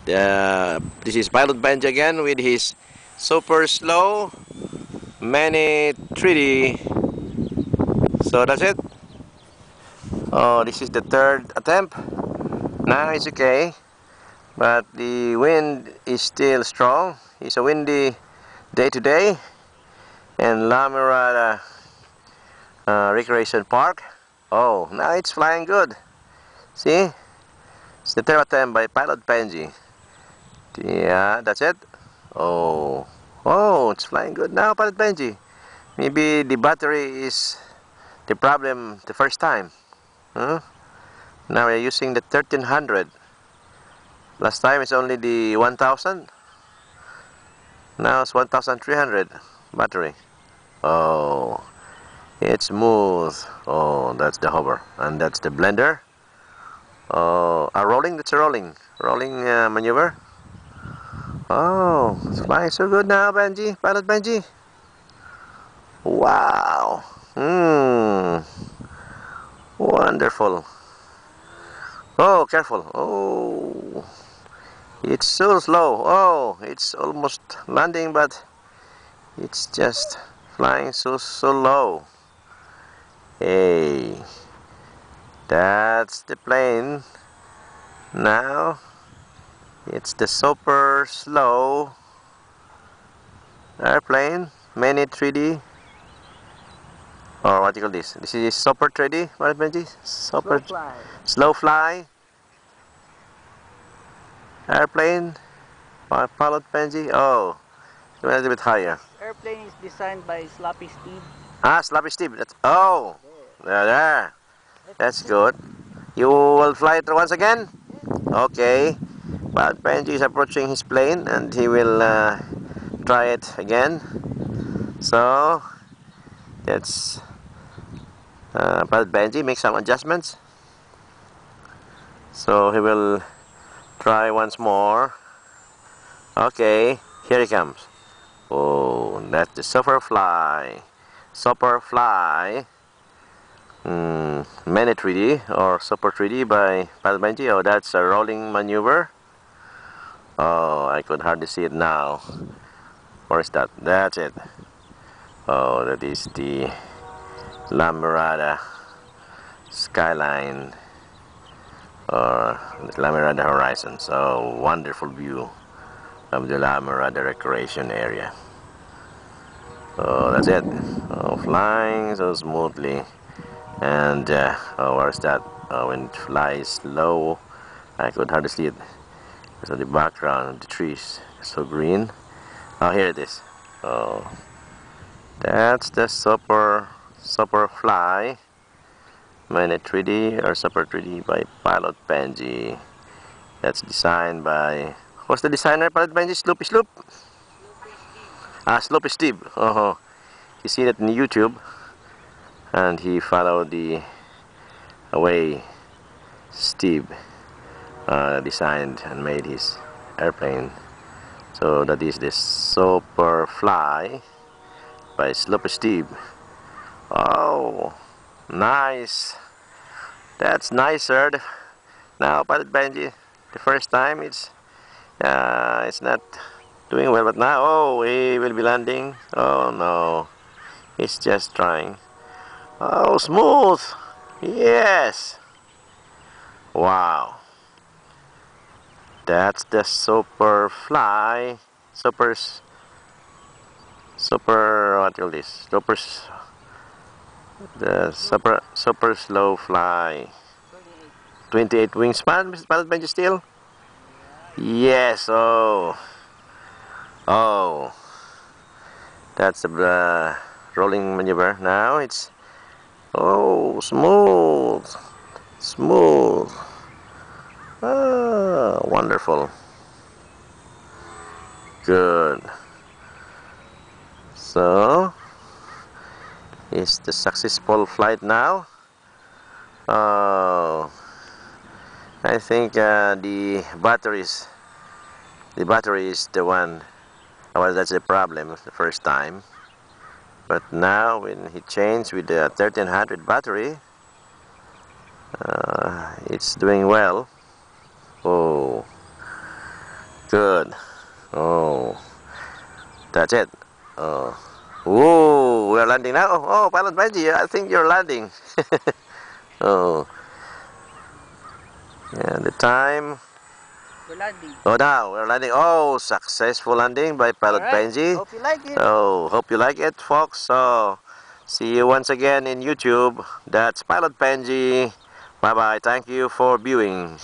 This is Pilot Benji again with his super slow mini 3D. So that's it. Oh, this is the third attempt. Now it's okay, but the wind is still strong. It's a windy day today in La Mirada Recreation Park. Oh, now it's flying good. See? It's the third attempt by Pilot Benji. Yeah, that's it. Oh, it's flying good now, Pilot Benji. Maybe the battery is the problem the first time. Huh? Now we're using the 1300. Last time it's only the 1000. Now it's 1300 battery. Oh, it's smooth. Oh, that's the hover, and that's the blender. Oh, rolling. That's a rolling maneuver. Oh, it's flying so good now, Benji, Pilot Benji. Wow. Wonderful. Oh, careful. Oh, it's so slow. Oh, it's almost landing, but it's just flying so low. Hey, that's the plane. Now it's the super slow airplane, mini 3D, or what do you call this? This is super 3D, what Benji? Super slow fly airplane. Pilot Benji. Oh, a little bit higher. Airplane is designed by Sloppy Steve. Ah, Sloppy Steve. That's there. That's good. You will fly it once again. Okay. But Benji is approaching his plane, and he will try it again. So let's Pilot Benji make some adjustments. So he will try once more. Okay, here he comes. Oh, that's the super fly. Mini 3D or super 3D by Pilot Benji. Oh, that's a rolling maneuver. Oh, I could hardly see it now. Where is that? That's it. Oh, that is the La Mirada skyline or La Mirada horizon. So wonderful view of the La Mirada recreation area. Oh, that's it. Oh, flying so smoothly. And oh, where's that? Oh, when it flies low, I could hardly see it. So the background of the trees so green. Oh, here it is. Oh, that's the super fly mini 3D or super 3D by Pilot Benji. That's designed by, who's the designer? Pilot Benji? Sloop. Ah, Sloopy Steve. Oh, you see that in YouTube, and he followed the way Steve designed and made his airplane. So that is the super fly by Sloopy Steve. Oh, nice. That's nicer. Now, Pilot Benji, the first time it's not doing well, but now, oh, he will be landing. Oh no, he's just trying. Oh, smooth. Yes. Wow. That's the super fly. Super what do you call this? The super slow fly. 28 wingspan, Mr. Pilot Benji still? Yes. Oh, that's the rolling maneuver. Now it's smooth. Oh, wonderful. Good. So it's the successful flight now. Oh, I think the battery is the one. Well, that's the problem the first time. But now when he changed with the 1300 battery, it's doing well. Oh, Good. Oh, that's it. Oh, we are landing now. Oh, Pilot Benji, I think you're landing. Oh, yeah, the time. We're landing. Oh, now we're landing. Oh, successful landing by Pilot Alright, Benji. hope you like it. So, hope you like it, folks. So, see you once again in YouTube. That's Pilot Benji. Bye bye. Thank you for viewing.